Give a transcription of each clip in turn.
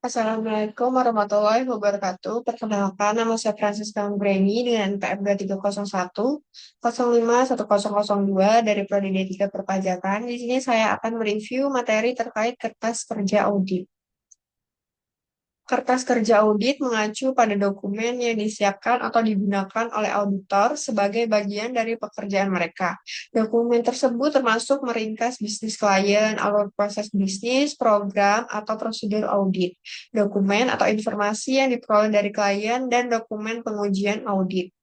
Assalamualaikum warahmatullahi wabarakatuh. Perkenalkan, nama saya Francisca Anggreni dengan NPM 2301 05 1002 dari Prodi D3 Perpajakan. Di sini saya akan mereview materi terkait kertas kerja audit. Kertas kerja audit mengacu pada dokumen yang disiapkan atau digunakan oleh auditor sebagai bagian dari pekerjaan mereka. Dokumen tersebut termasuk meringkas bisnis klien, alur proses bisnis, program, atau prosedur audit, dokumen atau informasi yang diperoleh dari klien, dan dokumen pengujian audit.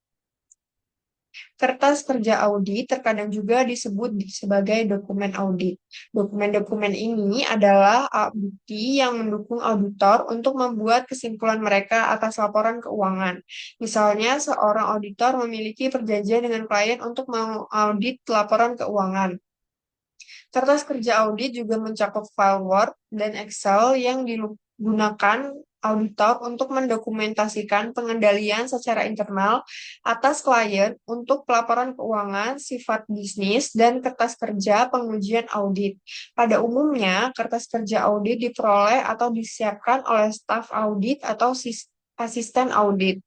Kertas kerja audit terkadang juga disebut sebagai dokumen audit. Dokumen-dokumen ini adalah bukti yang mendukung auditor untuk membuat kesimpulan mereka atas laporan keuangan. Misalnya, seorang auditor memiliki perjanjian dengan klien untuk mengaudit laporan keuangan. Kertas kerja audit juga mencakup file Word dan Excel yang digunakan auditor untuk mendokumentasikan pengendalian secara internal atas klien untuk pelaporan keuangan, sifat bisnis, dan kertas kerja pengujian audit. Pada umumnya, kertas kerja audit diperoleh atau disiapkan oleh staf audit atau asisten audit.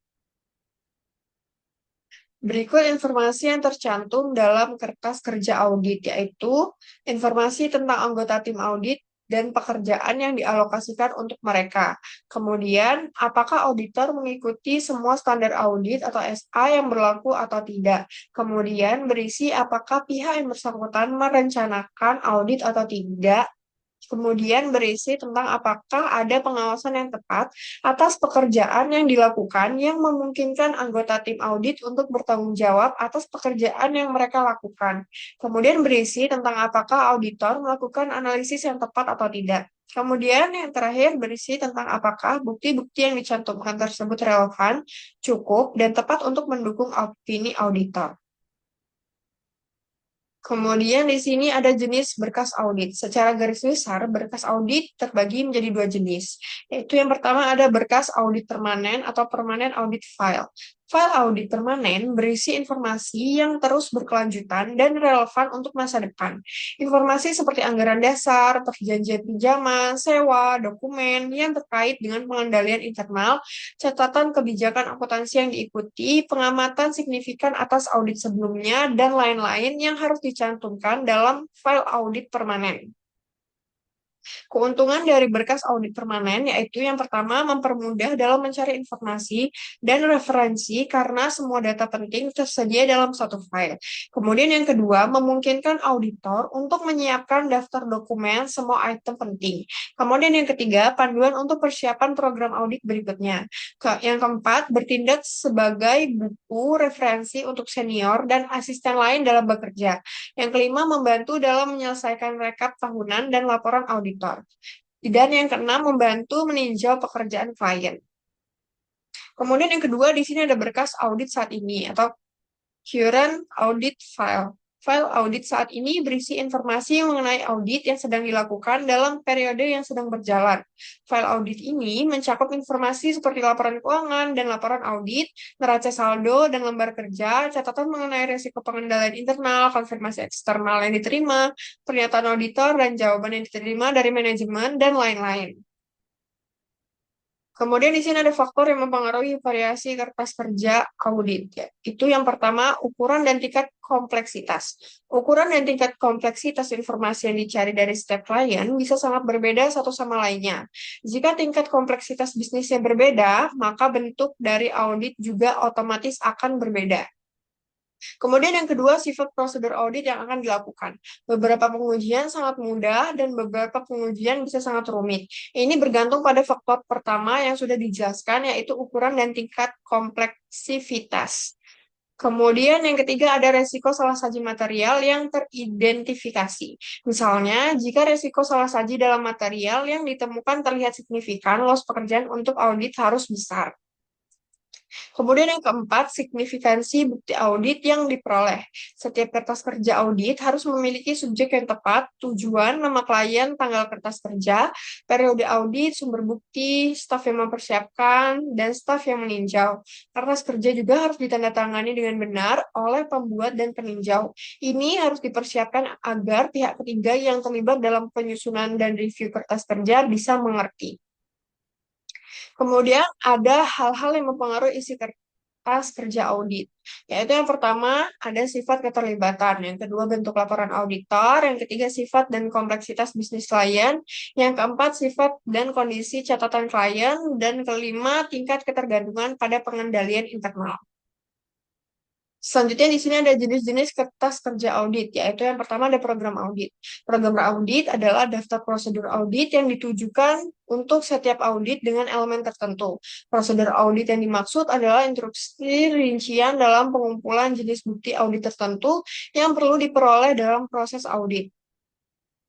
Berikut informasi yang tercantum dalam kertas kerja audit, yaitu informasi tentang anggota tim audit dan pekerjaan yang dialokasikan untuk mereka. Kemudian, apakah auditor mengikuti semua standar audit atau SA yang berlaku atau tidak. Kemudian, berisi apakah pihak yang bersangkutan merencanakan audit atau tidak. Kemudian berisi tentang apakah ada pengawasan yang tepat atas pekerjaan yang dilakukan yang memungkinkan anggota tim audit untuk bertanggung jawab atas pekerjaan yang mereka lakukan. Kemudian berisi tentang apakah auditor melakukan analisis yang tepat atau tidak. Kemudian yang terakhir berisi tentang apakah bukti-bukti yang dicantumkan tersebut relevan, cukup, dan tepat untuk mendukung opini auditor. Kemudian di sini ada jenis berkas audit. Secara garis besar, berkas audit terbagi menjadi dua jenis. Yaitu yang pertama ada berkas audit permanen atau permanent audit file. File audit permanen berisi informasi yang terus berkelanjutan dan relevan untuk masa depan. Informasi seperti anggaran dasar, perjanjian pinjaman, sewa, dokumen yang terkait dengan pengendalian internal, catatan kebijakan akuntansi yang diikuti, pengamatan signifikan atas audit sebelumnya, dan lain-lain yang harus dicantumkan dalam file audit permanen. Keuntungan dari berkas audit permanen yaitu yang pertama mempermudah dalam mencari informasi dan referensi karena semua data penting tersedia dalam satu file. Kemudian yang kedua, memungkinkan auditor untuk menyiapkan daftar dokumen semua item penting. Kemudian yang ketiga, panduan untuk persiapan program audit berikutnya. Yang keempat, bertindak sebagai buku referensi untuk senior dan asisten lain dalam bekerja. Yang kelima, membantu dalam menyelesaikan rekap tahunan dan laporan auditor. Dan yang keenam, membantu meninjau pekerjaan klien. Kemudian yang kedua, di sini ada berkas audit saat ini atau current audit file. File audit saat ini berisi informasi mengenai audit yang sedang dilakukan dalam periode yang sedang berjalan. File audit ini mencakup informasi seperti laporan keuangan dan laporan audit, neraca saldo dan lembar kerja, catatan mengenai risiko pengendalian internal, konfirmasi eksternal yang diterima, pernyataan auditor, dan jawaban yang diterima dari manajemen, dan lain-lain. Kemudian di sini ada faktor yang mempengaruhi variasi kertas kerja audit. Ya. Itu yang pertama, ukuran dan tingkat kompleksitas. Ukuran dan tingkat kompleksitas informasi yang dicari dari setiap klien bisa sangat berbeda satu sama lainnya. Jika tingkat kompleksitas bisnisnya berbeda, maka bentuk dari audit juga otomatis akan berbeda. Kemudian yang kedua, sifat prosedur audit yang akan dilakukan. Beberapa pengujian sangat mudah dan beberapa pengujian bisa sangat rumit. Ini bergantung pada faktor pertama yang sudah dijelaskan, yaitu ukuran dan tingkat kompleksivitas. Kemudian yang ketiga ada resiko salah saji material yang teridentifikasi. Misalnya, jika resiko salah saji dalam material yang ditemukan terlihat signifikan, loss pekerjaan untuk audit harus besar. Kemudian yang keempat, signifikansi bukti audit yang diperoleh. Setiap kertas kerja audit harus memiliki subjek yang tepat, tujuan, nama klien, tanggal kertas kerja, periode audit, sumber bukti, staf yang mempersiapkan, dan staf yang meninjau. Kertas kerja juga harus ditandatangani dengan benar oleh pembuat dan peninjau. Ini harus dipersiapkan agar pihak ketiga yang terlibat dalam penyusunan dan review kertas kerja bisa mengerti. Kemudian ada hal-hal yang mempengaruhi isi kertas kerja audit, yaitu yang pertama ada sifat keterlibatan, yang kedua bentuk laporan auditor, yang ketiga sifat dan kompleksitas bisnis klien, yang keempat sifat dan kondisi catatan klien, dan kelima tingkat ketergantungan pada pengendalian internal. Selanjutnya di sini ada jenis-jenis kertas kerja audit, yaitu yang pertama ada program audit. Program audit adalah daftar prosedur audit yang ditujukan untuk setiap audit dengan elemen tertentu. Prosedur audit yang dimaksud adalah instruksi rincian dalam pengumpulan jenis bukti audit tertentu yang perlu diperoleh dalam proses audit.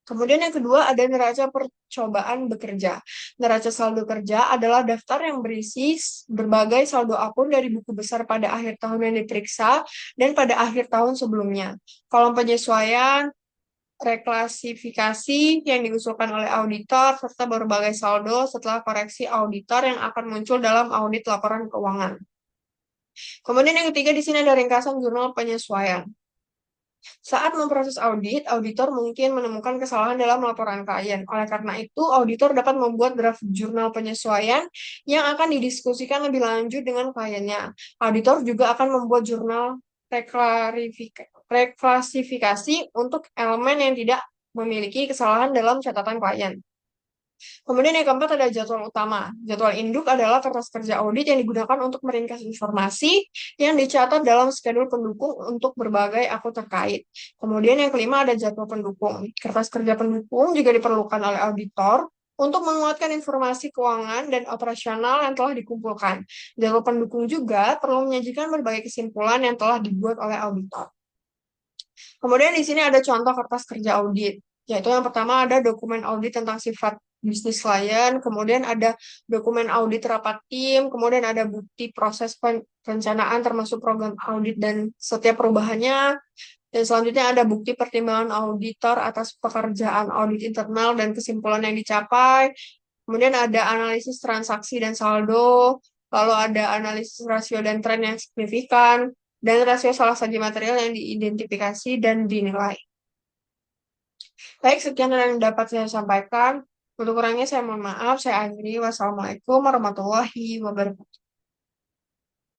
Kemudian yang kedua ada neraca percobaan bekerja. Neraca saldo kerja adalah daftar yang berisi berbagai saldo akun dari buku besar pada akhir tahun yang diperiksa dan pada akhir tahun sebelumnya. Kolom penyesuaian, reklasifikasi yang diusulkan oleh auditor, serta berbagai saldo setelah koreksi auditor yang akan muncul dalam audit laporan keuangan. Kemudian yang ketiga di sini ada ringkasan jurnal penyesuaian. Saat memproses audit, auditor mungkin menemukan kesalahan dalam laporan klien. Oleh karena itu, auditor dapat membuat draft jurnal penyesuaian yang akan didiskusikan lebih lanjut dengan kliennya. Auditor juga akan membuat jurnal reklasifikasi untuk elemen yang tidak memiliki kesalahan dalam catatan klien. Kemudian yang keempat ada jadwal utama. Jadwal induk adalah kertas kerja audit yang digunakan untuk meringkas informasi yang dicatat dalam skedul pendukung untuk berbagai akun terkait. Kemudian yang kelima ada jadwal pendukung. Kertas kerja pendukung juga diperlukan oleh auditor untuk menguatkan informasi keuangan dan operasional yang telah dikumpulkan. Jadwal pendukung juga perlu menyajikan berbagai kesimpulan yang telah dibuat oleh auditor. Kemudian di sini ada contoh kertas kerja audit, yaitu yang pertama ada dokumen audit tentang sifat bisnis klien, kemudian ada dokumen audit rapat tim, kemudian ada bukti proses perencanaan termasuk program audit dan setiap perubahannya, dan selanjutnya ada bukti pertimbangan auditor atas pekerjaan audit internal dan kesimpulan yang dicapai, kemudian ada analisis transaksi dan saldo, lalu ada analisis rasio dan tren yang signifikan, dan rasio salah satu material yang diidentifikasi dan dinilai. Baik, sekian yang dapat saya sampaikan. Untuk kurangnya saya mohon maaf. Saya akhiri. Wassalamualaikum warahmatullahi wabarakatuh.